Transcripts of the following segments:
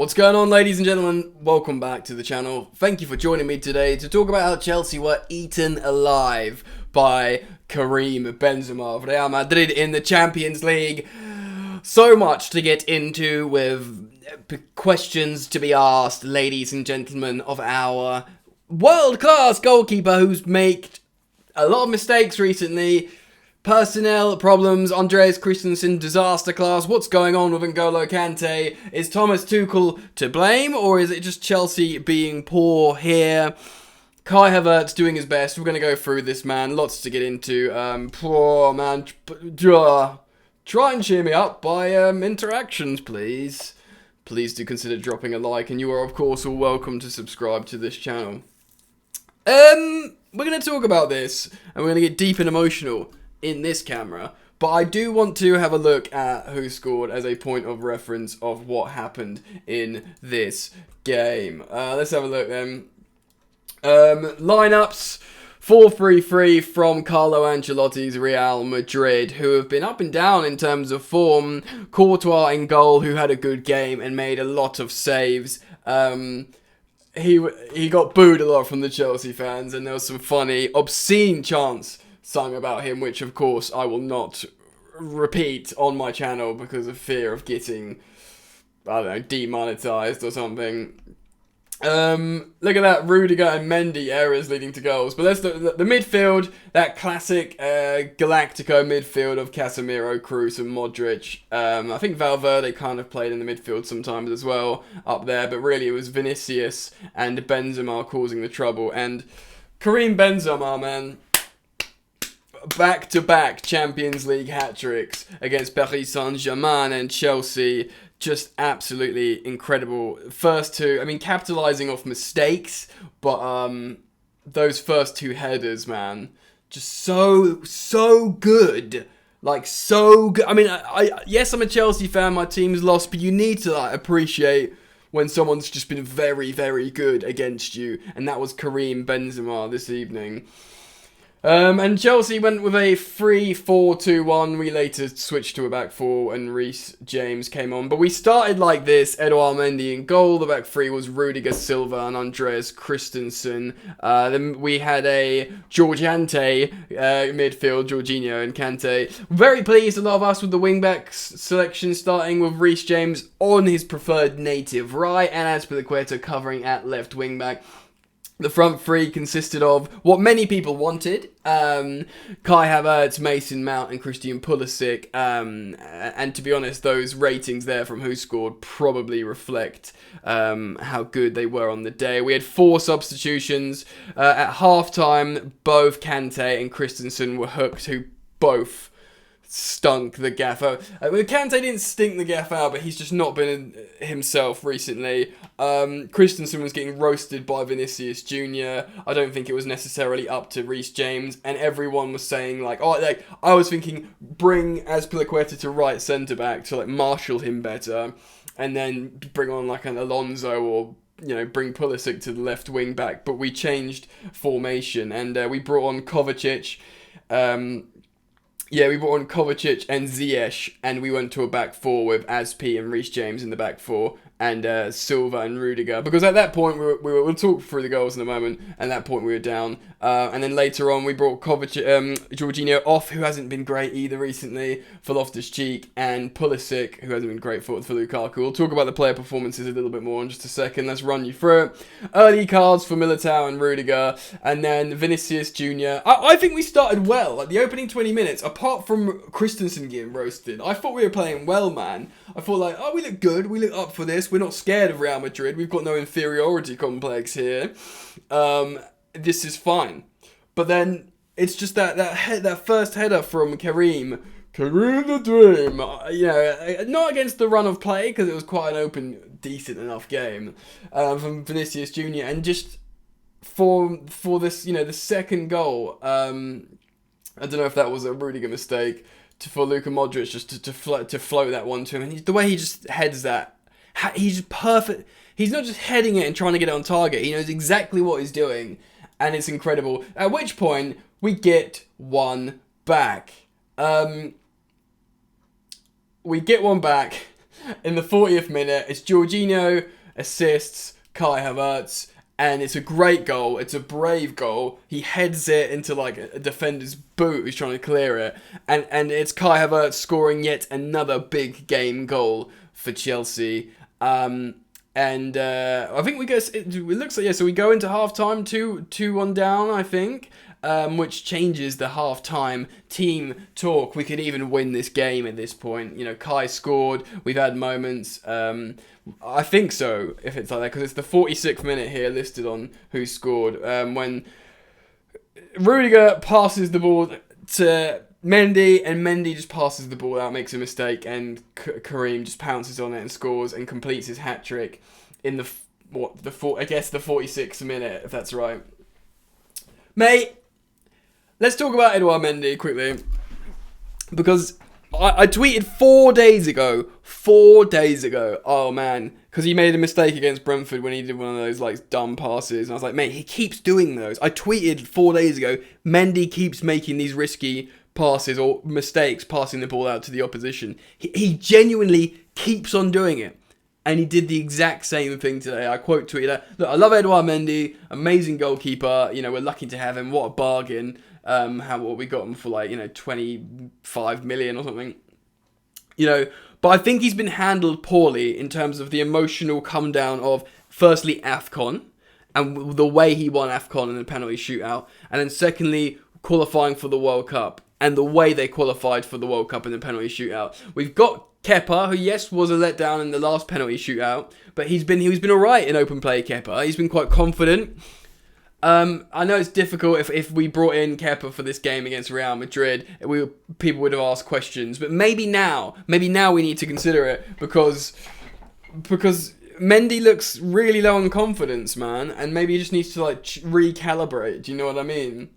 What's going on, ladies and gentlemen? Welcome back to the channel. Thank you for joining me today to talk about how Chelsea were eaten alive by Karim Benzema of Real Madrid in the Champions League. So much to get into with questions to be asked, ladies and gentlemen, of our world-class goalkeeper who's made a lot of mistakes recently. Personnel problems, Andreas Christensen, disaster class, what's going on with N'Golo Kante? Is Thomas Tuchel to blame, or is it just Chelsea being poor here? Kai Havertz doing his best. We're going to go through this, man. Lots to get into. Poor man. Try and cheer me up by interactions, please. Please do consider dropping a like, and you are, of course, all welcome to subscribe to this channel. We're going to talk about this, and we're going to get deep and emotional in this camera, but I do want to have a look at who scored as a point of reference of what happened in this game. Let's have a look then. Lineups 4-3-3 from Carlo Ancelotti's Real Madrid, who have been up and down in terms of form. Courtois in goal, who had a good game and made a lot of saves. He got booed a lot from the Chelsea fans, and there was some funny, obscene chants sung about him, which of course I will not repeat on my channel because of fear of getting, I don't know, demonetized or something. Look at that, Rudiger and Mendy errors leading to goals. But let's look at the midfield, that classic Galactico midfield of Casemiro, Kroos and Modric. I think Valverde kind of played in the midfield sometimes as well up there, but really it was Vinicius and Benzema causing the trouble. And Karim Benzema, man, back-to-back Champions League hat-tricks against Paris Saint-Germain and Chelsea. Just absolutely incredible. First two, I mean, capitalising off mistakes, but those first two headers, man, just so good. Like, so good. I mean, yes, I'm a Chelsea fan, my team's lost, but you need to appreciate when someone's just been very, very good against you, and that was Karim Benzema this evening. And Chelsea went with a 3-4-2-1. We later switched to a back four and Reece James came on. But we started like this. Edouard Mendy in goal. The back three was Rudiger Silva and Andreas Christensen. Then we had a Georgiante midfield, Jorginho and Kante. Very pleased, a lot of us, with the wing-backs selection, starting with Reece James on his preferred native right and Azpilicueta covering at left wing-back. The front three consisted of what many people wanted, Kai Havertz, Mason Mount and Christian Pulisic, and to be honest, those ratings there from who scored probably reflect how good they were on the day. We had 4 substitutions. At half-time, both Kante and Christensen were hooked, who both stunk the gaff out. Kante didn't stink the gaff out, but he's just not been himself recently. Christensen was getting roasted by Vinicius Jr. I don't think it was necessarily up to Reece James, and everyone was saying I was thinking bring Azpilicueta to right centre back to marshal him better, and then bring on an Alonso or bring Pulisic to the left wing back. But we changed formation and we brought on Kovacic. We brought on Kovacic and Ziyech, and we went to a back four with Azpi and Reece James in the back four, and Silva and Rudiger. Because at that point, we'll talk through the goals in a moment, at that point we were down. And then later on, we brought Jorginho off, who hasn't been great either recently, for Loftus-Cheek, and Pulisic, who hasn't been great for Lukaku. We'll talk about the player performances a little bit more in just a second. Let's run you through it. Early cards for Militao and Rudiger, and then Vinicius Jr. I think we started well. The opening 20 minutes, apart from Christensen getting roasted, I thought we were playing well, man. I thought we look good, we look up for this, we're not scared of Real Madrid, we've got no inferiority complex here. This is fine. But then it's just that first header from Karim the Dream. Not against the run of play, because it was quite an open, decent enough game from Vinicius Jr. And just for this, the second goal, I don't know if that was a Rudiger mistake for Luka Modric just to float that one to him. And the way he just heads that, he's just perfect. He's not just heading it and trying to get it on target. He knows exactly what he's doing, and it's incredible. At which point, we get one back. We get one back, In the 40th minute, it's Jorginho assists Kai Havertz, and it's a great goal. It's a brave goal. He heads it into like a defender's boot who's trying to clear it, and it's Kai Havertz scoring yet another big game goal for Chelsea. And I think we go. It looks like, yeah. So we go into halftime 2-1 down, I think, which changes the halftime team talk. We could even win this game at this point. You know, Kai scored. We've had moments. I think so, if it's like that, because it's the 46th minute here listed on who scored. When Rudiger passes the ball to Mendy, and Mendy just passes the ball out, makes a mistake, and Karim just pounces on it and scores and completes his hat trick in the 46th minute, if that's right. Mate, let's talk about Edouard Mendy quickly, because I tweeted 4 days ago, oh man, because he made a mistake against Brentford when he did one of those like dumb passes, and I was like, mate, he keeps doing those. I tweeted 4 days ago, Mendy keeps making these risky passes or mistakes, passing the ball out to the opposition. He genuinely keeps on doing it, and he did the exact same thing today. I quote tweeted that, look, I love Edouard Mendy, amazing goalkeeper, you know, we're lucky to have him, what a bargain. What we got him for, like, you know, 25 million or something, you know, but I think he's been handled poorly in terms of the emotional come down of, firstly, AFCON, and the way he won AFCON in the penalty shootout, and then secondly, qualifying for the World Cup, and the way they qualified for the World Cup in the penalty shootout. We've got Kepa, who, yes, was a letdown in the last penalty shootout, but he's been alright in open play, Kepa. He's been quite confident. I know it's difficult if we brought in Kepa for this game against Real Madrid, people would have asked questions, but maybe now we need to consider it, because Mendy looks really low on confidence, man, and maybe he just needs to like recalibrate. Do you know what I mean?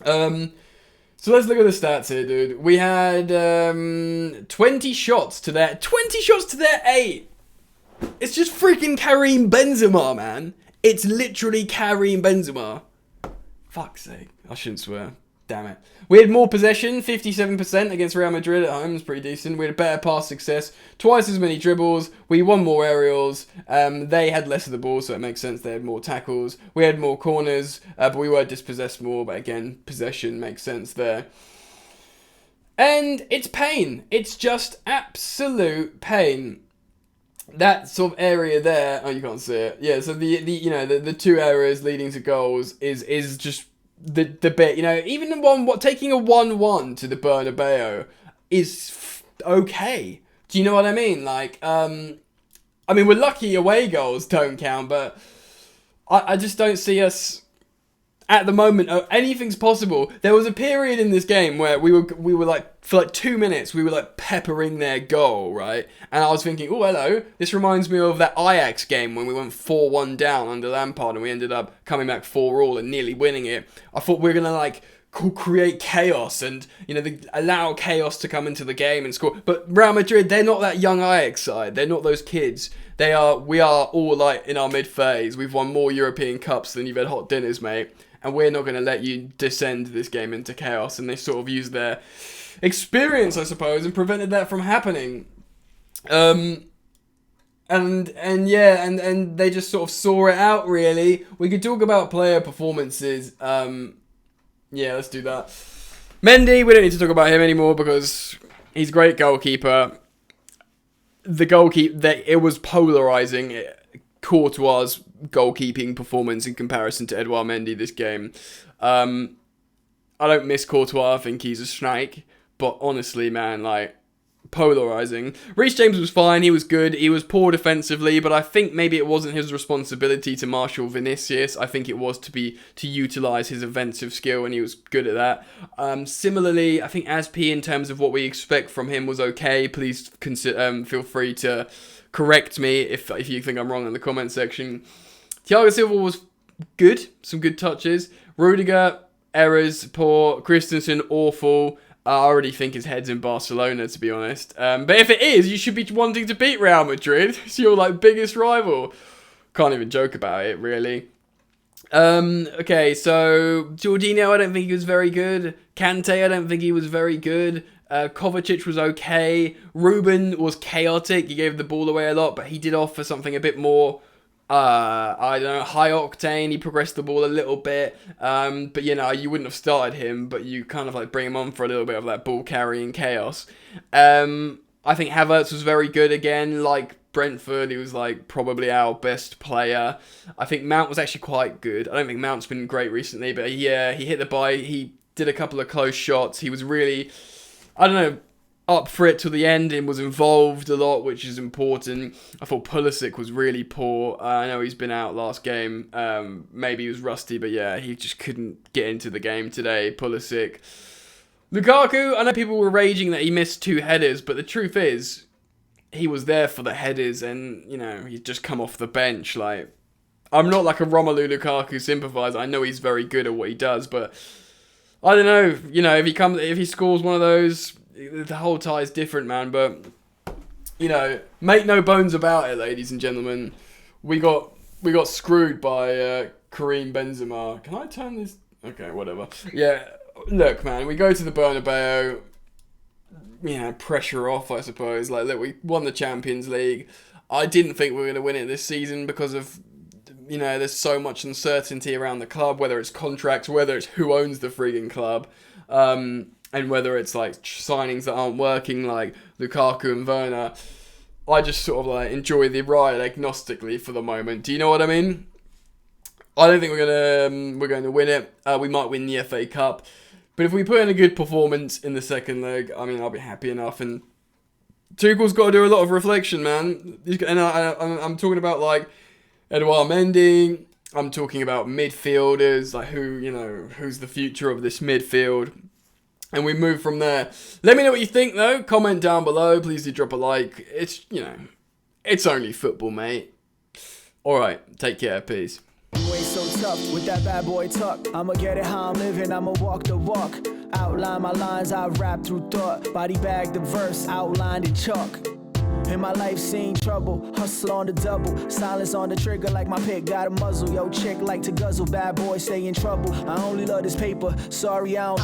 So let's look at the stats here, dude. We had 20 shots to their 8. It's just freaking Karim Benzema, man. It's literally Karim Benzema. Fuck's sake. I shouldn't swear. Damn it. We had more possession, 57% against Real Madrid at home. It's pretty decent. We had a better pass success, twice as many dribbles. We won more aerials. They had less of the ball, so it makes sense. They had more tackles. We had more corners, but we were dispossessed more. But again, possession makes sense there. And it's pain. It's just absolute pain. That sort of area there, oh, you can't see it. Yeah, so the two areas leading to goals is just the bit, you know, even taking a 1-1 to the Bernabeu is okay. Do you know what I mean? Like, I mean, we're lucky away goals don't count, but I just don't see us at the moment. Anything's possible. There was a period in this game where we were like, for like 2 minutes, we were like peppering their goal, right? And I was thinking, oh, hello. This reminds me of that Ajax game when we went 4-1 down under Lampard and we ended up coming back 4-4 and nearly winning it. I thought we were going to like create chaos and, you know, allow chaos to come into the game and score. But Real Madrid, they're not that young Ajax side. They're not those kids. We are all like in our mid-phase. We've won more European Cups than you've had hot dinners, mate. And we're not going to let you descend this game into chaos. And they sort of used their experience, I suppose, and prevented that from happening. And they just sort of saw it out, really. We could talk about player performances. Yeah, let's do that. Mendy, we don't need to talk about him anymore because he's a great goalkeeper. It was polarising. Courtois' goalkeeping performance in comparison to Edouard Mendy this game. I don't miss Courtois. I think he's a snake. But honestly, man, like, polarising. Reece James was fine. He was good. He was poor defensively, but I think maybe it wasn't his responsibility to marshal Vinicius. I think it was to utilise his offensive skill, and he was good at that. Similarly, I think Aspi, in terms of what we expect from him, was okay. Please feel free to correct me if you think I'm wrong in the comment section. Thiago Silva was good. Some good touches. Rudiger, errors, poor. Christensen, awful. I already think his head's in Barcelona, to be honest. But if it is, you should be wanting to beat Real Madrid. It's your like biggest rival. Can't even joke about it, really. Okay, so Jorginho, I don't think he was very good. Kante, I don't think he was very good. Kovacic was okay. Ruben was chaotic. He gave the ball away a lot, but he did offer something a bit more, I don't know, high octane. He progressed the ball a little bit. But, you know, you wouldn't have started him, but you kind of like bring him on for a little bit of that ball carrying chaos. I think Havertz was very good again. Like Brentford, he was like probably our best player. I think Mount was actually quite good. I don't think Mount's been great recently, but yeah, he hit the bar. He did a couple of close shots. He was really, I don't know, up for it till the end and was involved a lot, which is important. I thought Pulisic was really poor. I know he's been out last game. Maybe he was rusty, but yeah, he just couldn't get into the game today, Pulisic. Lukaku, I know people were raging that he missed 2 headers, but the truth is, he was there for the headers and, you know, he's just come off the bench. Like, I'm not like a Romelu Lukaku sympathiser. I know he's very good at what he does, but I don't know, you know, if he scores one of those, the whole tie is different, man. But, you know, make no bones about it, ladies and gentlemen. We got screwed by Karim Benzema. Can I turn this? Okay, whatever. Yeah. Look, man, we go to the Bernabeu, you know, pressure off, I suppose. Like, look, we won the Champions League. I didn't think we were going to win it this season because of, you know, there's so much uncertainty around the club, whether it's contracts, whether it's who owns the frigging club, and whether it's, like, signings that aren't working, like Lukaku and Werner. I just sort of, like, enjoy the ride agnostically for the moment. Do you know what I mean? I don't think we're going to win it. We might win the FA Cup. But if we put in a good performance in the second leg, I mean, I'll be happy enough. And Tuchel's got to do a lot of reflection, man. And I'm talking about, like, Edouard Mendy. I'm talking about midfielders, like who's the future of this midfield. And we move from there. Let me know what you think, though. Comment down below. Please do drop a like. It's, you know, it's only football, mate. All right. Take care. Peace. You ain't so tough with that bad boy talk. I'ma get it how I'm living, I'ma walk the walk. Outline my lines, I rap through thought. Body bag the verse, outlined in chalk. In my life seen trouble, hustle on the double. Silence on the trigger like my pick got a muzzle. Yo, chick like to guzzle, bad boy stay in trouble. I only love this paper, sorry I don't.